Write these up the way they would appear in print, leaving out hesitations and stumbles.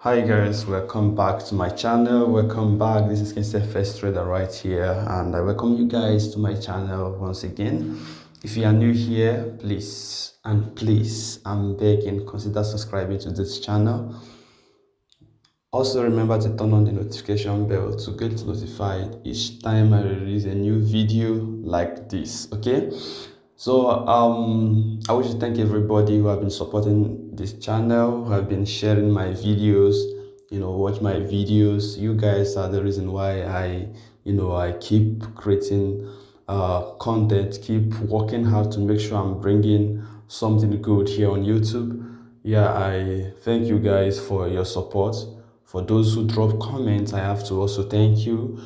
Hi guys, welcome back to my channel. Welcome back. This is Kense First Trader right here, and I welcome you guys to my channel once again. If you are new here, please I'm begging, consider subscribing to this channel. Also remember to turn on the notification bell to get notified each time I release a new video like this. Okay, so I wish to thank everybody who have been supporting this channel, who have been sharing my videos, watch my videos. You guys are the reason why I keep creating content, keep working hard to make sure I'm bringing something good here on YouTube. Yeah, I thank you guys for your support. For those who drop comments, I have to also thank you.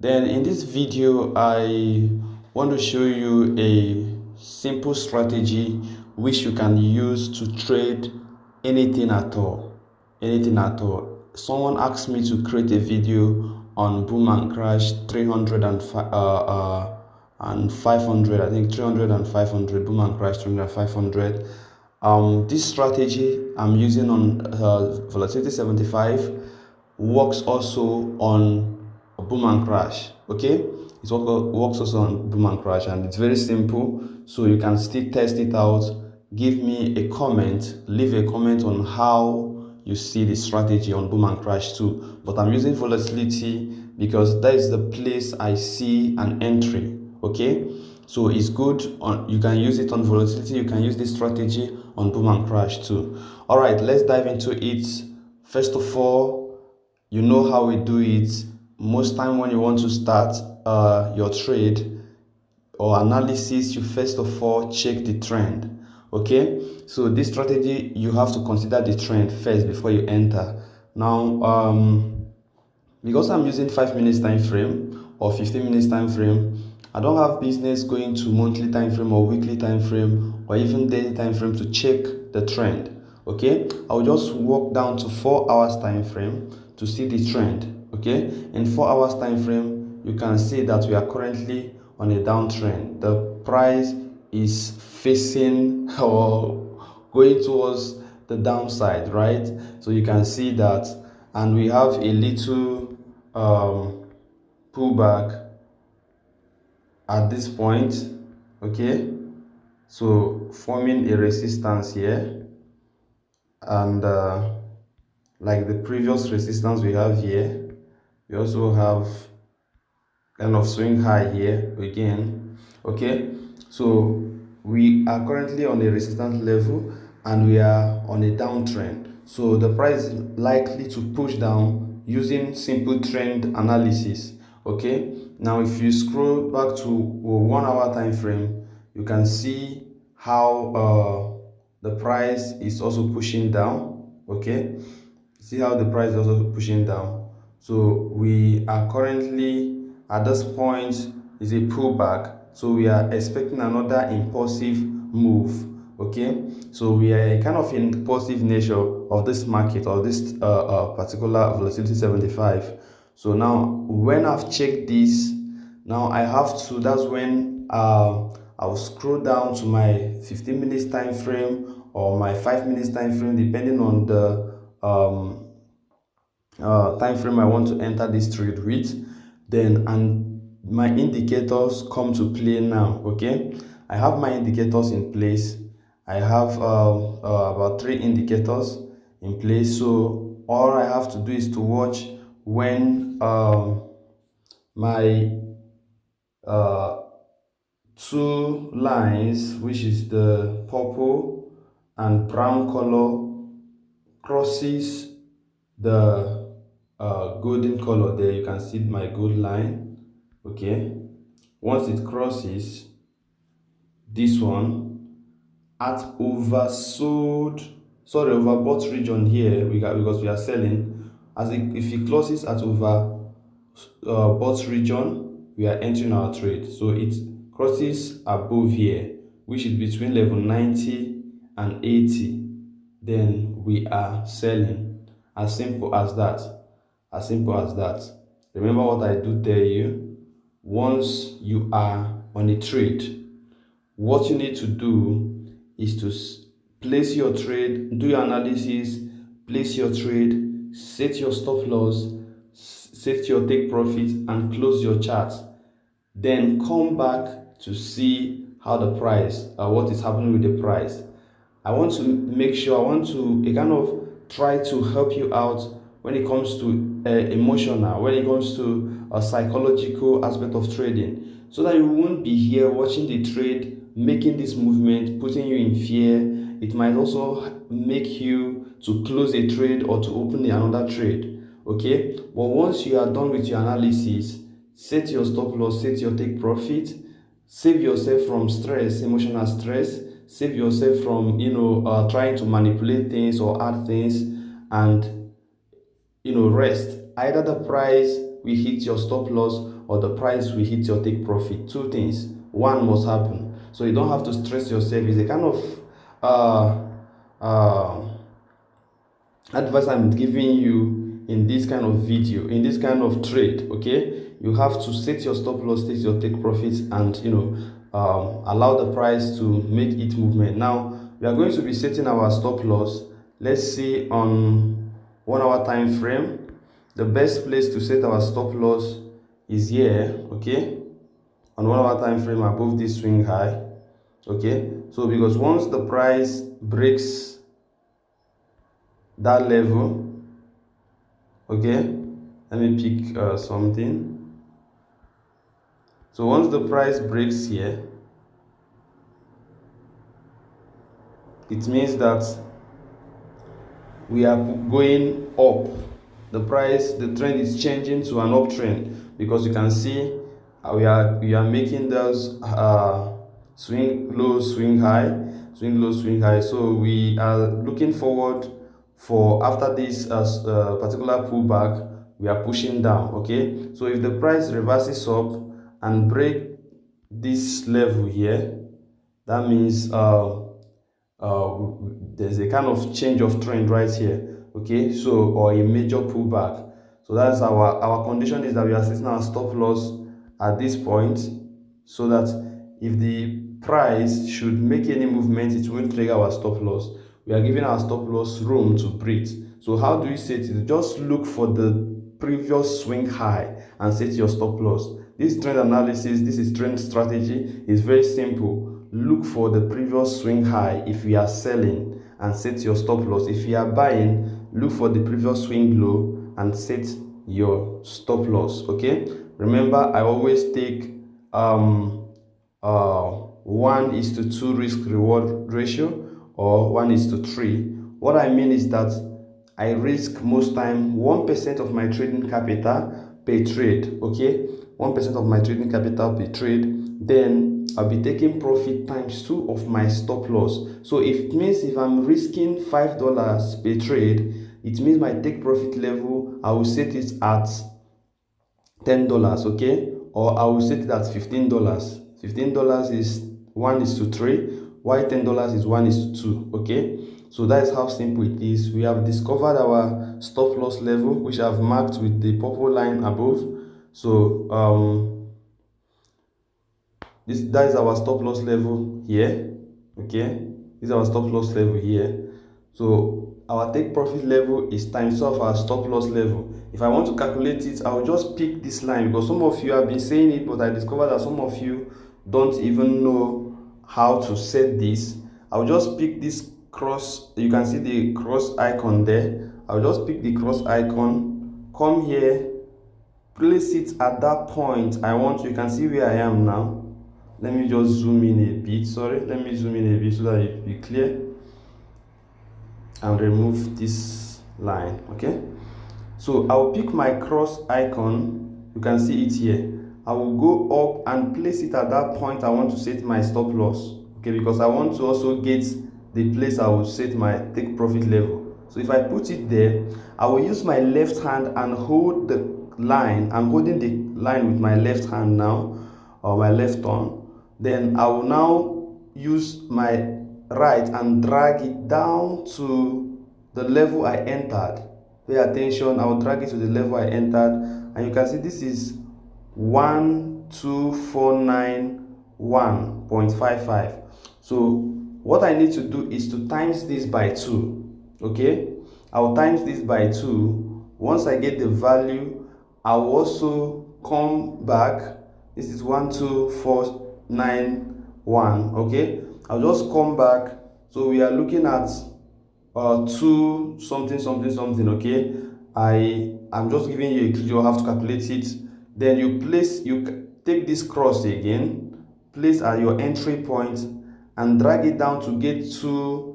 Then in this video, I want to show you a simple strategy which you can use to trade anything at all. Anything at all. Someone asked me to create a video on boom and crash 300 and 500. I think 300 and 500, boom and crash 300 and 500. This strategy I'm using on volatility 75 works also on boom and crash. Okay, it works also on boom and crash, and it's very simple, so you can still test it out. Give me a comment, leave a comment on how you see the strategy on boom and crash too. But I'm using volatility because that is the place I see an entry. Okay, so it's good on, you can use it on volatility, you can use this strategy on boom and crash too. All right, let's dive into it. First of all, you know how we do it. Most time when you want to start your trade or analysis, you first of all check the trend. Okay, so this strategy, you have to consider the trend first before you enter. Now because I'm using 5 minutes time frame or 15 minutes time frame, I don't have business going to monthly time frame or weekly time frame or even daily time frame to check the trend. Okay, I'll just walk down to 4 hours time frame to see the trend. Okay, in 4 hours time frame, you can see that we are currently on a downtrend. The price is facing or going towards the downside, right? So you can see that, and we have a little pullback at this point. Okay, so forming a resistance here, and like the previous resistance we have here, we also have kind of swing high here again. Okay, so we are currently on a resistance level and we are on a downtrend, so the price is likely to push down using simple trend analysis. Okay, now if you scroll back to 1 hour time frame, you can see how the price is also pushing down. Okay, see how the price is also pushing down. So we are currently at this point is a pullback, so we are expecting another impulsive move. Okay, so we are a kind of impulsive nature of this market or this particular volatility 75. So now when I've checked this, now I have to, that's when I'll scroll down to my 15 minutes time frame or my 5 minutes time frame, depending on the time frame I want to enter this trade with. Then, and my indicators come to play now. Okay, I have my indicators in place. I have about 3 indicators in place, so all I have to do is to watch when my uh, 2 lines, which is the purple and brown color, crosses the golden color. There you can see my gold line. Okay, once it crosses this one at oversold, sorry, overbought region here, we got, because we are selling, as if it closes at over bought region, we are entering our trade. So it crosses above here, which is between level 90 and 80, then we are selling. As simple as that. As simple as that. Remember what I do tell you: once you are on a trade, what you need to do is to place your trade, do your analysis, place your trade, set your stop loss, set your take profit, and close your chart. Then come back to see how the price, what is happening with the price. I want to make sure, I want to kind of try to help you out when it comes to emotional, when it comes to a psychological aspect of trading, so that you won't be here watching the trade, making this movement, putting you in fear. It might also make you to close a trade or to open another trade. Okay, but once you are done with your analysis, set your stop loss, set your take profit, save yourself from stress, emotional stress, save yourself from trying to manipulate things or add things, and rest. Either the price will hit your stop loss or the price will hit your take profit. Two things, one must happen, so you don't have to stress yourself. It's a kind of uh uh advice I'm giving you in this kind of video, in this kind of trade. Okay, you have to set your stop loss, set your take profits, and allow the price to make its movement. Now we are going to be setting our stop loss. Let's see, on 1 hour time frame, the best place to set our stop loss is here. Okay, on 1 hour time frame, above this swing high. Okay, so because once the price breaks that level, okay, let me pick something. So once the price breaks here, it means that we are going up. The price, the trend is changing to an uptrend, because you can see we are making those swing low, swing high, swing low, swing high. So we are looking forward for, after this particular pullback, we are pushing down. Okay, so if the price reverses up and break this level here, that means there's a kind of change of trend right here. Okay, so, or a major pullback. So that's our condition, is that we are setting our stop loss at this point, so that if the price should make any movement, it won't trigger our stop loss. We are giving our stop loss room to breathe. So how do you set it? Just look for the previous swing high and set your stop loss. This trend analysis, this is trend strategy, is very simple. Look for the previous swing high if you are selling, and set your stop loss. If you are buying, look for the previous swing low and set your stop loss. Okay, remember, I always take 1:2 risk reward ratio, or 1:3. What I mean is that I risk most time 1% of my trading capital per trade. Okay, 1% of my trading capital per trade. Then I'll be taking profit times 2 of my stop loss. So it means if I'm risking $5 per trade, it means my take profit level, I will set it at $10. Okay, or I will set it at $15. $15 is 1:3, while $10 is 1:2. Okay, so that is how simple it is. We have discovered our stop loss level, which I've marked with the purple line above. So that is our stop loss level here. Okay, this is our stop loss level here. So our take profit level is times 2 of our stop loss level. If I want to calculate it, I'll just pick this line, because some of you have been saying it, but I discovered that some of you don't even know how to set this. I'll just pick this cross. You can see the cross icon there. I'll just pick the cross icon, come here, place it at that point I want. You can see where I am now. Let me just zoom in a bit. Sorry, let me zoom in a bit so that it will be clear, and remove this line. Okay, so I'll pick my cross icon. You can see it here. I will go up and place it at that point I want to set my stop loss. Okay, because I want to also get the place I will set my take profit level. So if I put it there, I will use my left hand and hold the line. I'm holding the line with my left hand now, or my left thumb. Then I will now use my right and drag it down to the level I entered. Pay attention, I will drag it to the level I entered, and you can see this is 12491.55. So what I need to do is to times this by 2. Okay, I'll times this by 2. Once I get the value, I'll also come back. This is 12491. Okay, I'll just come back. So we are looking at 2 something something something. Okay, I'm just giving you a clue. You have to calculate it. Then you take this cross again, place at your entry point, and drag it down to get to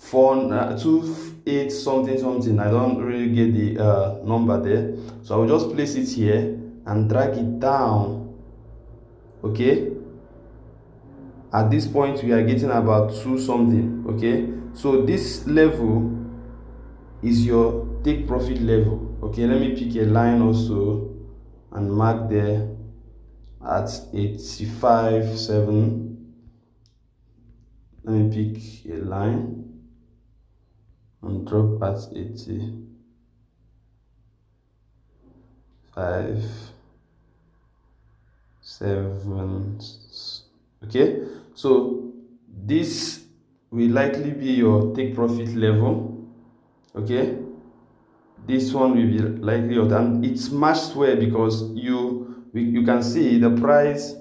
28 something something. I don't really get the number there, so I will just place it here and drag it down. Okay, at this point we are getting about 2 something. Okay, so this level is your take profit level. Okay, let me pick a line also and mark there at 85.7. Let me pick a line and drop at 85.7. Okay, so this will likely be your take profit level. Okay, this one will be likely, and it's matched well because you can see the price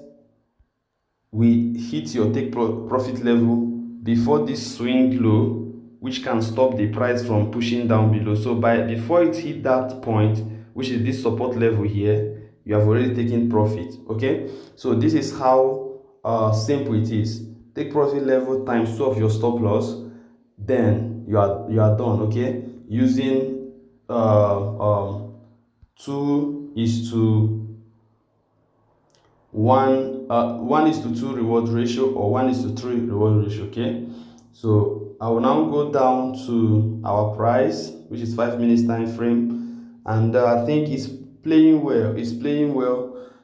we hit your take profit level before this swing low, which can stop the price from pushing down below. So before it hit that point, which is this support level here, you have already taken profit. Okay, so this is how simple it is. Take profit level times 2 of your stop loss, then you are done. Okay, using 2 is to 1 is to 2 reward ratio, or 1 is to 3 reward ratio. Okay, so I will now go down to our price, which is 5 minutes time frame, and I think it's playing well.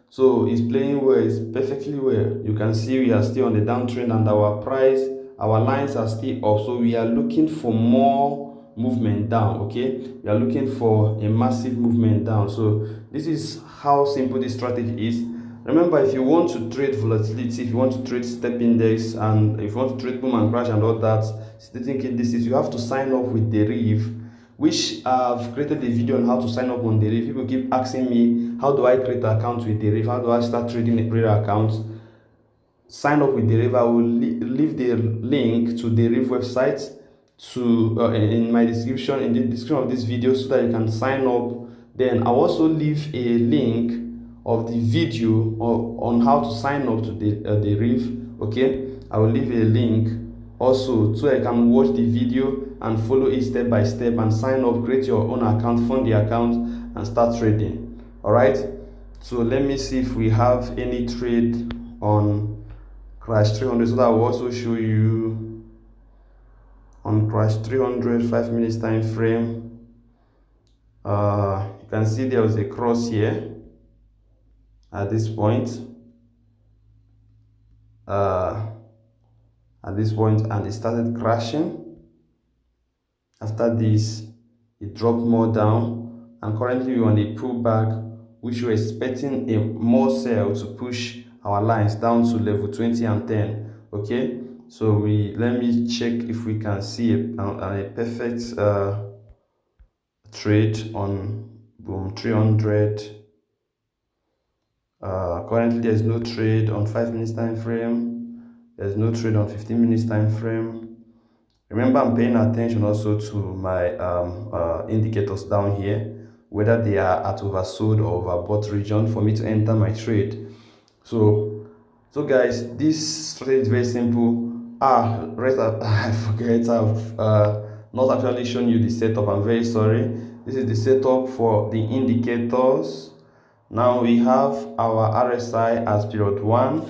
So it's playing well. It's perfectly well. You can see we are still on the downtrend, and our lines are still up. So we are looking for more movement down. Okay, we are looking for a massive movement down. So this is how simple this strategy is. Remember, if you want to trade volatility, if you want to trade step index, and if you want to trade boom and crash and all that, static indices, you have to sign up with Deriv, which I've created a video on how to sign up on Deriv. People keep asking me, how do I create an account with Deriv? How do I start trading a real account? Sign up with Deriv. I will leave the link to the Deriv website in my description, in the description of this video, so that you can sign up. Then I'll also leave a link of the video on how to sign up to the Deriv. Okay, I will leave a link also so I can watch the video and follow it step by step and sign up, create your own account, fund the account, and start trading. All right, so let me see if we have any trade on crash 300, so that I will also show you on crash 300 5 minutes time frame. You can see there was a cross here at this point, and it started crashing. After this, it dropped more down, and currently we're on a pullback, which we're expecting a more sell to push our lines down to level 20 and 10. Okay, so let me check if we can see a perfect trade on boom 300. Currently there's no trade on 5 minutes time frame, there's no trade on 15 minutes time frame. Remember, I'm paying attention also to my indicators down here, whether they are at oversold or overbought region for me to enter my trade. So guys, this strategy is very simple. Right, I forget, I've not actually shown you the setup. I'm very sorry. This is the setup for the indicators. Now we have our RSI as period 1,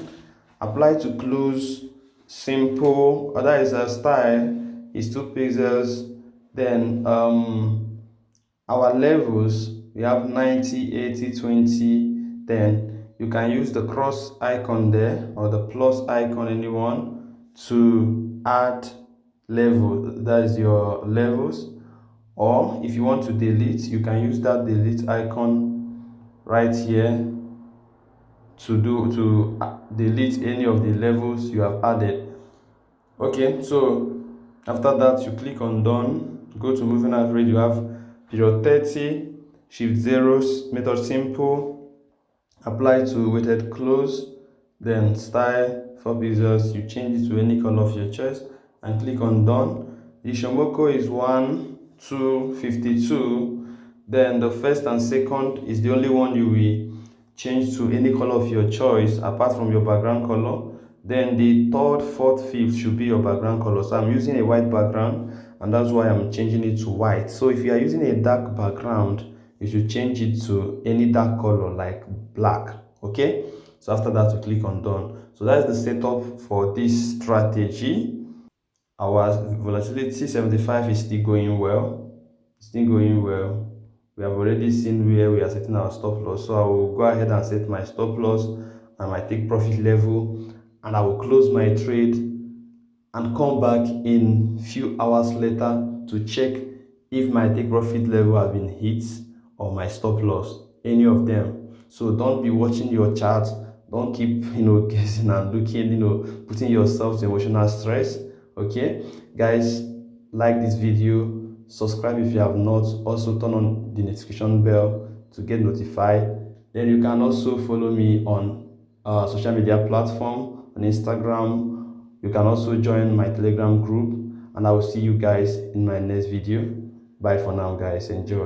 apply to close, simple, that is a style is 2 pixels. Then our levels, we have 90, 80, 20. Then you can use the cross icon there, or the plus icon, anyone, to add level, that is your levels. Or if you want to delete, you can use that delete icon right here to delete any of the levels you have added. Okay, so after that you click on done, go to moving average, you have period 30, shift zeros, method simple, apply to weighted close, then style for pixels, you change it to any color of your choice and click on done. The Shomoko is 1, 2, 52. Then the first and second is the only one you will change to any color of your choice apart from your background color. Then the third, fourth, fifth should be your background color. So I'm using a white background and that's why I'm changing it to white. So if you are using a dark background, you should change it to any dark color like black. Okay, so after that you click on done. So that's the setup for this strategy. Our volatility 75 is still going well. Still going well. We have already seen where we are setting our stop loss. So I will go ahead and set my stop loss and my take profit level, and I will close my trade and come back in few hours later to check if my take profit level has been hit or my stop loss, any of them. So don't be watching your chart, don't keep guessing and looking, putting yourself to emotional stress. Okay guys, like this video, subscribe if you have not, also turn on the notification bell to get notified. Then you can also follow me on social media platform on Instagram. You can also join my Telegram group, and I will see you guys in my next video. Bye for now guys, enjoy.